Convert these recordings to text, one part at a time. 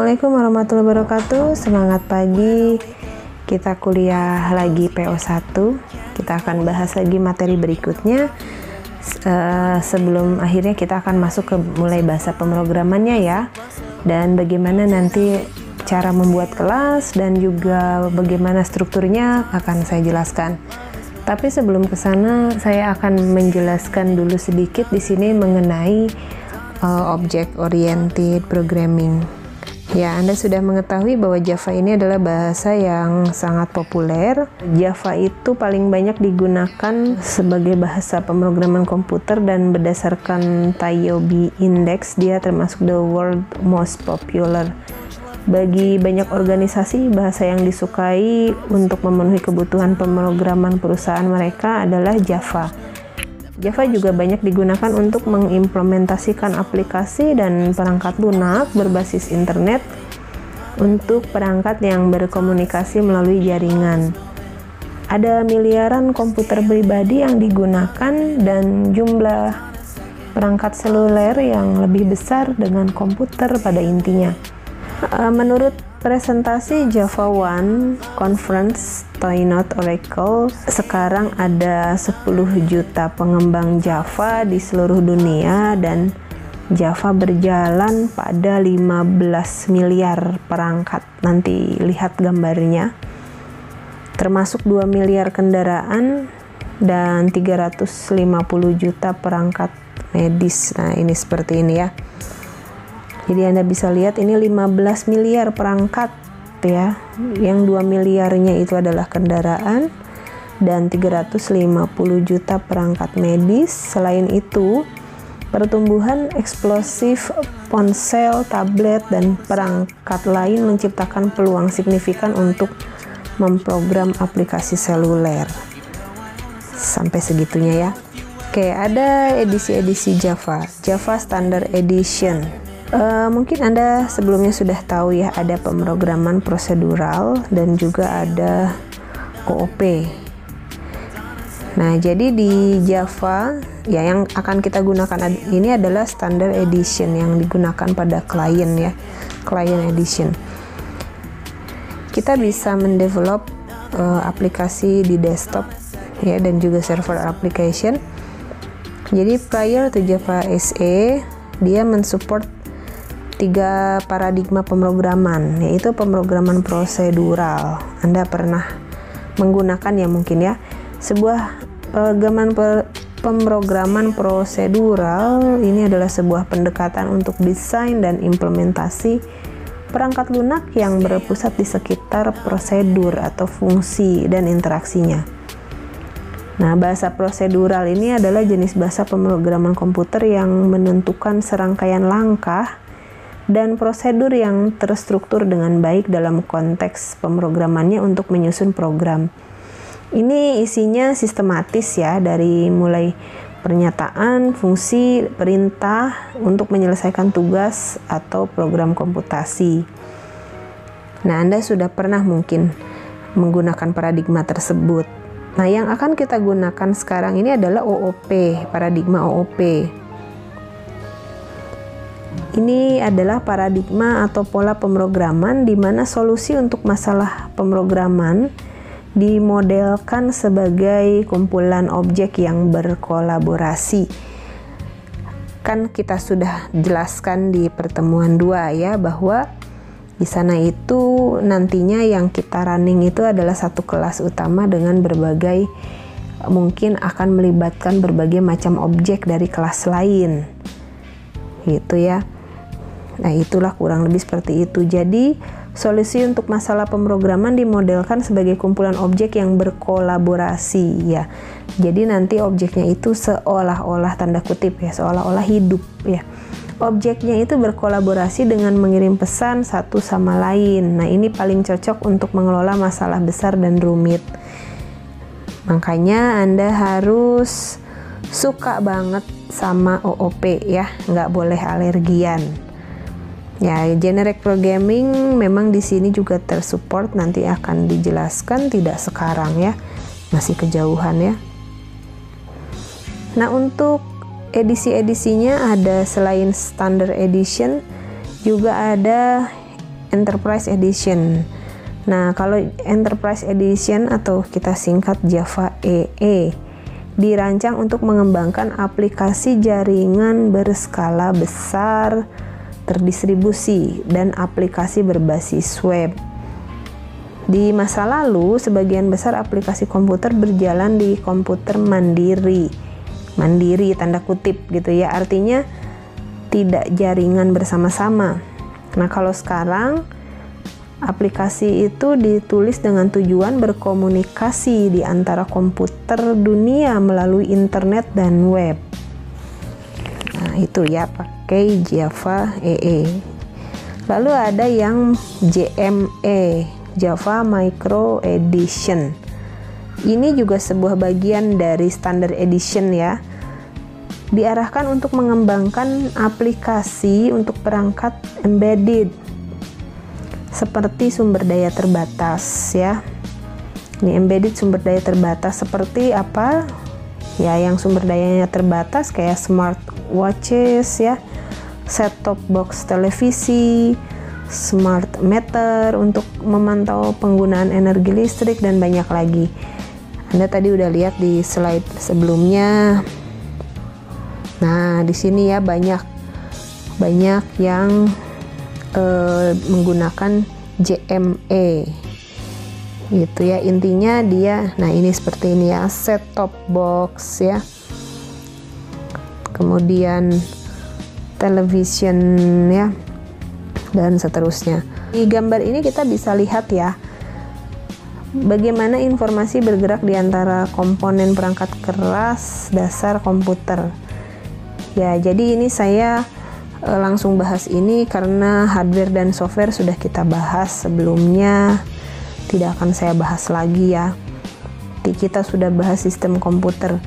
Assalamualaikum warahmatullahi wabarakatuh. Semangat pagi. Kita kuliah lagi PO1. Kita akan bahas lagi materi berikutnya. Sebelum akhirnya kita akan masuk ke mulai bahasa pemrogramannya ya. Dan bagaimana nanti cara membuat kelas dan juga bagaimana strukturnya akan saya jelaskan. Tapi sebelum ke sana, saya akan menjelaskan dulu sedikit di sini mengenai object oriented programming. Ya, Anda sudah mengetahui bahwa Java ini adalah bahasa yang sangat populer. Java itu paling banyak digunakan sebagai bahasa pemrograman komputer dan berdasarkan TIOB Index, dia termasuk the world most popular. Bagi banyak organisasi, bahasa yang disukai untuk memenuhi kebutuhan pemrograman perusahaan mereka adalah Java. Java juga banyak digunakan untuk mengimplementasikan aplikasi dan perangkat lunak berbasis internet untuk perangkat yang berkomunikasi melalui jaringan. Ada miliaran komputer pribadi yang digunakan dan jumlah perangkat seluler yang lebih besar dengan komputer pada intinya. Menurut presentasi Java One Conference Toynot Oracle, sekarang ada 10 juta pengembang Java di seluruh dunia dan Java berjalan pada 15 miliar perangkat. Nanti lihat gambarnya. Termasuk 2 miliar kendaraan dan 350 juta perangkat medis. Nah, ini seperti ini ya. Jadi Anda bisa lihat ini 15 miliar perangkat ya. Yang 2 miliarnya itu adalah kendaraan dan 350 juta perangkat medis. Selain itu, pertumbuhan eksplosif ponsel, tablet, dan perangkat lain menciptakan peluang signifikan untuk memprogram aplikasi seluler. Sampai segitunya ya. Oke, ada edisi-edisi Java Standard Edition. Mungkin Anda sebelumnya sudah tahu ya, ada pemrograman prosedural dan juga ada OOP. Nah, jadi di Java ya yang akan kita gunakan ini adalah Standard Edition yang digunakan pada klien ya, Client Edition. Kita bisa mendevelop aplikasi di desktop ya dan juga server application. Jadi prior to Java SE, dia mensupport 3 paradigma pemrograman, yaitu pemrograman prosedural. Anda pernah menggunakan ya mungkin ya. Sebuah pemrograman prosedural ini adalah sebuah pendekatan untuk desain dan implementasi perangkat lunak yang berpusat di sekitar prosedur atau fungsi dan interaksinya. Nah, bahasa prosedural ini adalah jenis bahasa pemrograman komputer yang menentukan serangkaian langkah dan prosedur yang terstruktur dengan baik dalam konteks pemrogramannya untuk menyusun program. Ini isinya sistematis ya, dari mulai pernyataan, fungsi, perintah untuk menyelesaikan tugas atau program komputasi. Nah, Anda sudah pernah mungkin menggunakan paradigma tersebut. Nah, yang akan kita gunakan sekarang ini adalah OOP, paradigma OOP. Ini adalah paradigma atau pola pemrograman di mana solusi untuk masalah pemrograman dimodelkan sebagai kumpulan objek yang berkolaborasi. Kan kita sudah jelaskan di pertemuan 2 ya, bahwa di sana itu nantinya yang kita running itu adalah satu kelas utama dengan berbagai, mungkin akan melibatkan berbagai macam objek dari kelas lain. Gitu ya. Nah, itulah kurang lebih seperti itu. Jadi, solusi untuk masalah pemrograman dimodelkan sebagai kumpulan objek yang berkolaborasi ya. Jadi nanti objeknya itu seolah-olah, tanda kutip ya, seolah-olah hidup ya. Objeknya itu berkolaborasi dengan mengirim pesan satu sama lain. Nah, ini paling cocok untuk mengelola masalah besar dan rumit. Makanya Anda harus suka banget sama OOP ya, nggak boleh alergian. Ya, generic programming memang di sini juga tersupport, nanti akan dijelaskan, tidak sekarang ya, masih kejauhan ya. Nah, untuk edisi-edisinya ada selain Standard Edition juga ada Enterprise Edition. Nah, kalau Enterprise Edition atau kita singkat Java EE dirancang untuk mengembangkan aplikasi jaringan berskala besar, terdistribusi, dan aplikasi berbasis web. Di masa lalu, sebagian besar aplikasi komputer berjalan di komputer mandiri. Mandiri tanda kutip gitu ya, artinya tidak jaringan bersama-sama. Nah, kalau sekarang aplikasi itu ditulis dengan tujuan berkomunikasi di antara komputer dunia melalui internet dan web. Nah, itu ya pakai Java EE. Lalu ada yang JME, Java Micro Edition. Ini juga sebuah bagian dari Standard Edition ya. Diarahkan untuk mengembangkan aplikasi untuk perangkat embedded seperti sumber daya terbatas ya. Ini embedded sumber daya terbatas seperti apa? Ya, yang sumber dayanya terbatas kayak smartwatches ya, set-top box televisi, smart meter untuk memantau penggunaan energi listrik, dan banyak lagi. Anda tadi udah lihat di slide sebelumnya. Nah, di sini ya banyak yang menggunakan JME gitu ya. Intinya dia, nah ini seperti ini ya, set top box ya, kemudian television ya, dan seterusnya. Di gambar ini kita bisa lihat ya bagaimana informasi bergerak di antara komponen perangkat keras dasar komputer. Ya, jadi ini saya langsung bahas ini karena hardware dan software sudah kita bahas sebelumnya, tidak akan saya bahas lagi ya. Kita sudah bahas sistem komputer.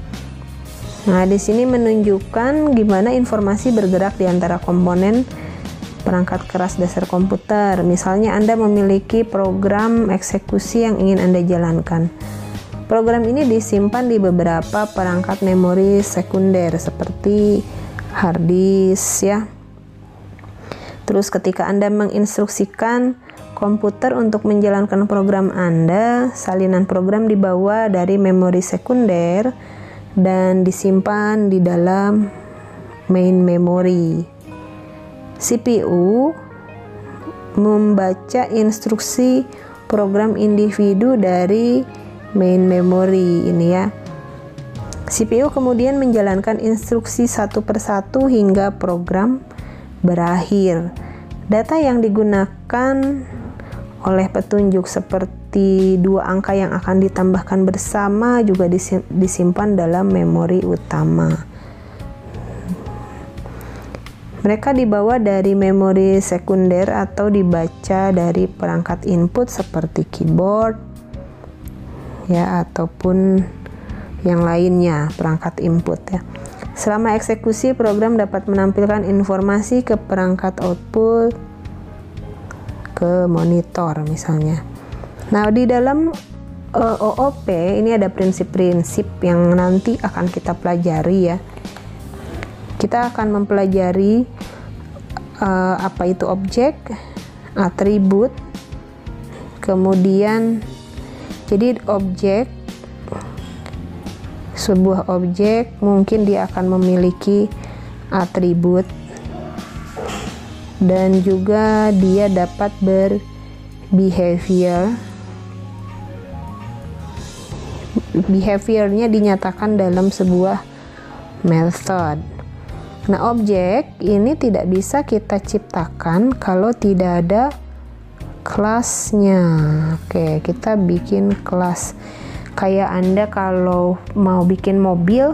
Nah, di sini menunjukkan gimana informasi bergerak di antara komponen perangkat keras dasar komputer. Misalnya Anda memiliki program eksekusi yang ingin Anda jalankan. Program ini disimpan di beberapa perangkat memori sekunder seperti hard disk ya. Terus ketika Anda menginstruksikan komputer untuk menjalankan program Anda, salinan program dibawa dari memori sekunder dan disimpan di dalam main memory. CPU membaca instruksi program individu dari main memory ini ya. CPU kemudian menjalankan instruksi satu persatu hingga program berakhir. Data yang digunakan oleh petunjuk seperti dua angka yang akan ditambahkan bersama juga disimpan dalam memori utama. Mereka dibawa dari memori sekunder atau dibaca dari perangkat input seperti keyboard ya, ataupun yang lainnya perangkat input ya. Selama eksekusi, program dapat menampilkan informasi ke perangkat output, ke monitor misalnya. Nah, di dalam OOP ini ada prinsip-prinsip yang nanti akan kita pelajari ya. Kita akan mempelajari apa itu objek, atribut, kemudian jadi sebuah objek mungkin dia akan memiliki atribut dan juga dia dapat berbehavior. Behaviornya dinyatakan dalam sebuah method. Nah, objek ini tidak bisa kita ciptakan kalau tidak ada kelasnya. Oke, kita bikin kelas. Kayak Anda kalau mau bikin mobil,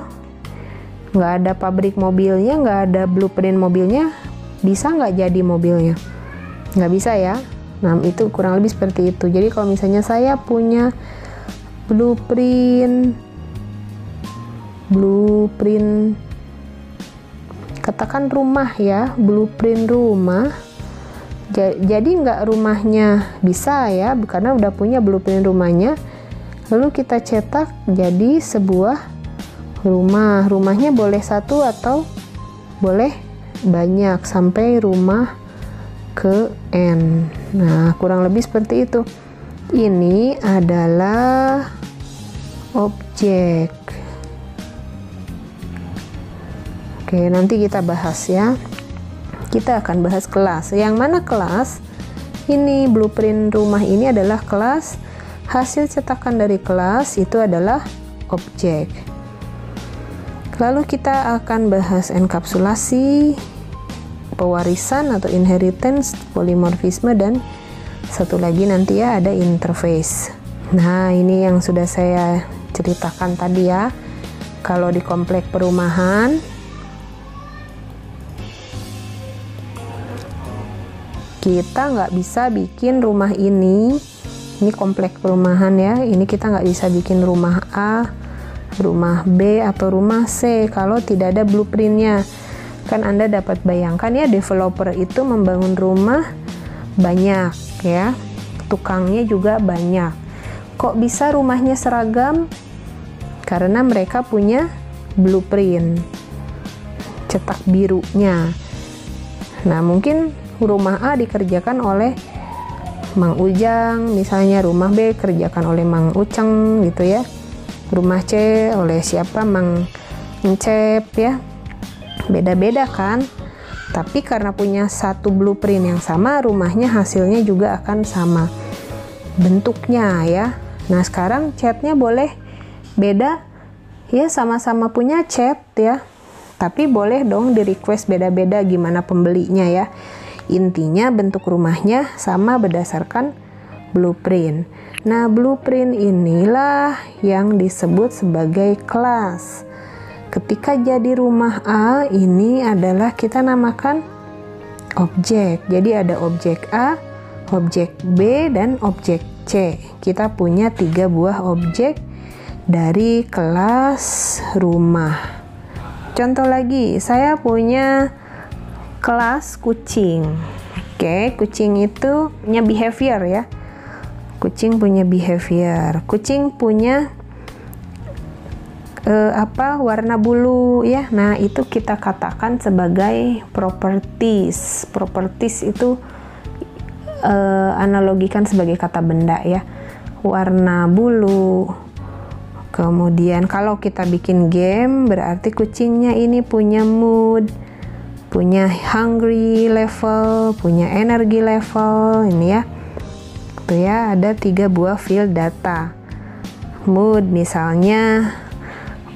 nggak ada pabrik mobilnya, nggak ada blueprint mobilnya, bisa nggak jadi mobilnya? Nggak bisa ya. Nah, itu kurang lebih seperti itu. Jadi kalau misalnya saya punya blueprint katakan rumah ya, blueprint rumah, jadi nggak rumahnya bisa ya, karena udah punya blueprint rumahnya, lalu kita cetak jadi sebuah rumahnya boleh satu atau boleh banyak sampai rumah ke N. Nah, kurang lebih seperti itu. Ini adalah objek. Oke, nanti kita bahas ya. Kita akan bahas kelas. Yang mana kelas? Ini blueprint rumah ini adalah kelas. Hasil cetakan dari kelas itu adalah objek. Lalu kita akan bahas enkapsulasi, pewarisan atau inheritance, polimorfisme, dan satu lagi nanti ya ada interface. Nah, ini yang sudah saya ceritakan tadi ya. Kalau di komplek perumahan, kita nggak bisa bikin rumah ini komplek perumahan ya. Ini kita nggak bisa bikin rumah A, rumah B, atau rumah C kalau tidak ada blueprintnya. Kan Anda dapat bayangkan ya, developer itu membangun rumah banyak ya, tukangnya juga banyak. Kok bisa rumahnya seragam? Karena mereka punya blueprint, cetak birunya. Nah, mungkin rumah A dikerjakan oleh Mang Ujang, misalnya rumah B kerjakan oleh Mang Uceng gitu ya. Rumah C oleh siapa, Mang Encep ya. Beda-beda kan, tapi karena punya satu blueprint yang sama, rumahnya hasilnya juga akan sama bentuknya ya. Nah, sekarang catnya boleh beda ya, sama-sama punya cat ya, tapi boleh dong di request beda-beda gimana pembelinya ya. Intinya bentuk rumahnya sama berdasarkan blueprint. Nah, blueprint inilah yang disebut sebagai kelas. Ketika jadi rumah A, ini adalah kita namakan objek. Jadi ada objek A, objek B, dan objek C. Kita punya 3 buah objek dari kelas rumah. Contoh lagi, saya punya kelas kucing. Oke, kucing itu punya behavior ya. Kucing punya behavior. Kucing punya warna bulu ya. Nah, itu kita katakan sebagai properties. Properties itu analogikan sebagai kata benda ya. Warna bulu. Kemudian kalau kita bikin game, berarti kucingnya ini punya mood, punya hungry level, punya energy level, ini ya. Itu ya, ada 3 buah field data. Mood misalnya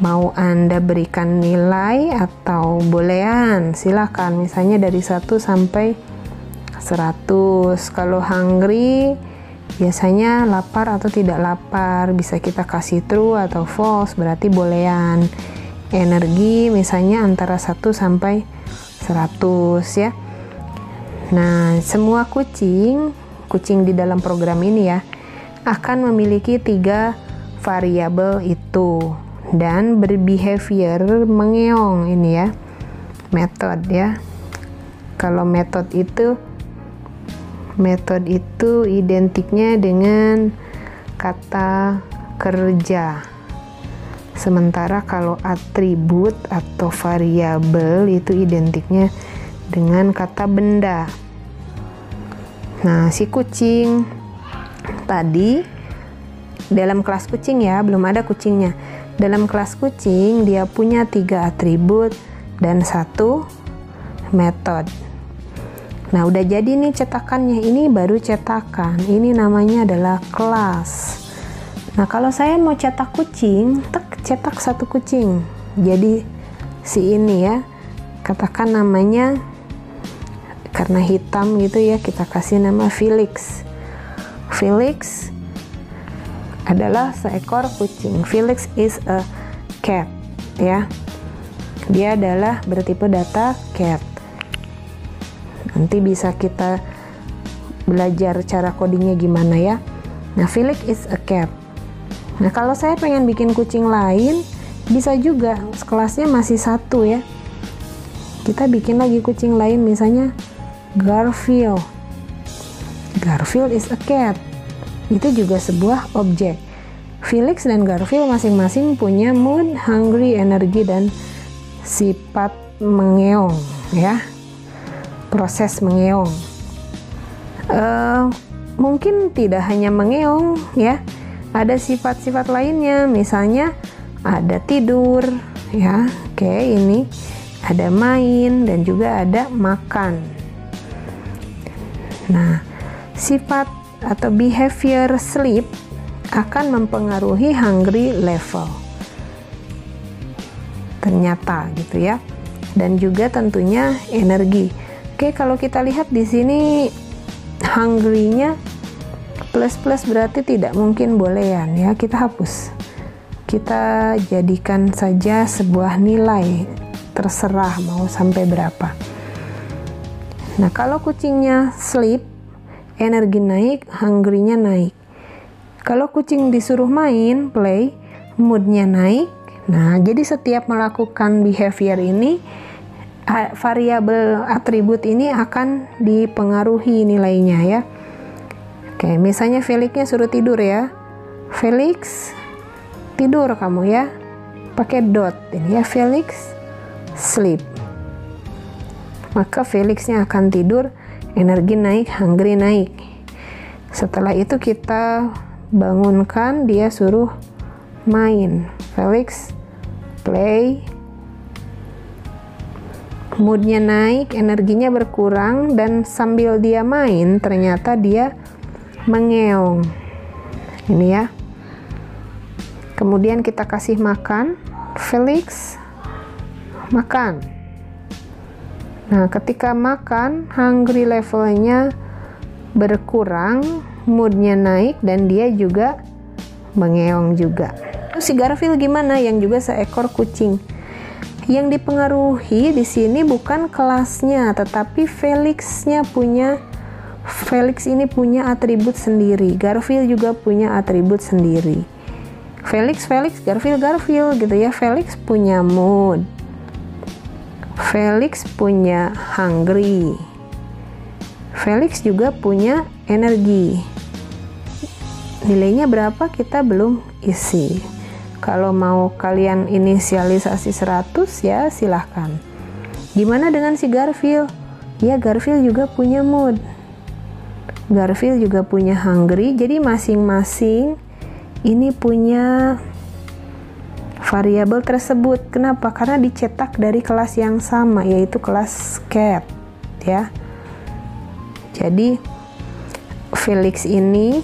mau Anda berikan nilai atau bolehan, silakan, misalnya dari 1 sampai 100. Kalau hungry biasanya lapar atau tidak lapar, bisa kita kasih true atau false, berarti bolehan. Energi misalnya antara 1 sampai 100 ya. Nah, semua kucing di dalam program ini ya akan memiliki 3 variabel itu dan berbehavior mengeong ini ya, method ya. Kalau method itu identiknya dengan kata kerja. Sementara kalau atribut atau variabel itu identiknya dengan kata benda. Nah, si kucing tadi dalam kelas kucing ya, belum ada kucingnya. Dalam kelas kucing dia punya 3 atribut dan 1 metode. Nah, udah jadi nih cetakannya, ini baru cetakan. Ini namanya adalah kelas. Nah, kalau saya mau cetak kucing, cetak 1 kucing. Jadi si ini ya, katakan namanya, karena hitam gitu ya, kita kasih nama Felix. Felix adalah seekor kucing. Felix is a cat ya. Dia adalah bertipe data cat. Nanti bisa kita belajar cara codingnya gimana ya. Nah, Felix is a cat. Nah, kalau saya pengen bikin kucing lain, bisa juga, kelasnya masih 1 ya. Kita bikin lagi kucing lain, misalnya Garfield. Garfield is a cat. Itu juga sebuah objek. Felix dan Garfield masing-masing punya mood, hungry, energi, dan sifat mengeong ya. Proses mengeong. Mungkin tidak hanya mengeong ya, ada sifat-sifat lainnya, misalnya ada tidur ya, oke, ini ada main dan juga ada makan. Nah, sifat atau behavior sleep akan mempengaruhi hungry level ternyata gitu ya, dan juga tentunya energi. Oke, kalau kita lihat di sini hungry-nya plus berarti tidak mungkin boolean ya, kita hapus, kita jadikan saja sebuah nilai, terserah mau sampai berapa. Nah, kalau kucingnya sleep, energi naik, hungry-nya naik. Kalau kucing disuruh main, play, mood-nya naik. Nah, jadi setiap melakukan behavior ini, variabel atribut ini akan dipengaruhi nilainya ya. Oke, misalnya Felixnya suruh tidur ya. Felix, tidur kamu ya. Pakai dot ini ya, Felix sleep. Maka Felixnya akan tidur, energi naik, hungry naik. Setelah itu kita bangunkan, dia suruh main. Felix play, moodnya naik, energinya berkurang, dan sambil dia main ternyata dia mengeong ini ya. Kemudian kita kasih makan, Felix makan. Nah, ketika makan, hungry levelnya berkurang, moodnya naik, dan dia juga mengeong juga. Terus si Garfield gimana, yang juga seekor kucing? Yang dipengaruhi di sini bukan kelasnya, tetapi Felix ini punya atribut sendiri. Garfield juga punya atribut sendiri. Felix, Garfield gitu ya. Felix punya mood. Felix punya hungry. Felix juga punya energi. Nilainya berapa kita belum isi. Kalau mau kalian inisialisasi 100 ya silahkan. Gimana dengan si Garfield? Ya, Garfield juga punya mood. Garfield juga punya hungry. Jadi masing-masing ini punya variabel tersebut. Kenapa? Karena dicetak dari kelas yang sama, yaitu kelas cat ya. Jadi Felix ini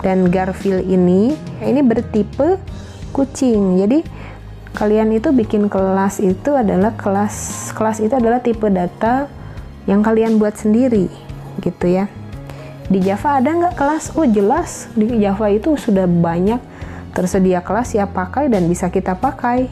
dan Garfield ini bertipe kucing. Jadi kalian itu bikin kelas itu adalah kelas itu adalah tipe data yang kalian buat sendiri gitu ya. Di Java ada nggak kelas? Oh jelas, di Java itu sudah banyak tersedia kelas ya, pakai dan bisa kita pakai.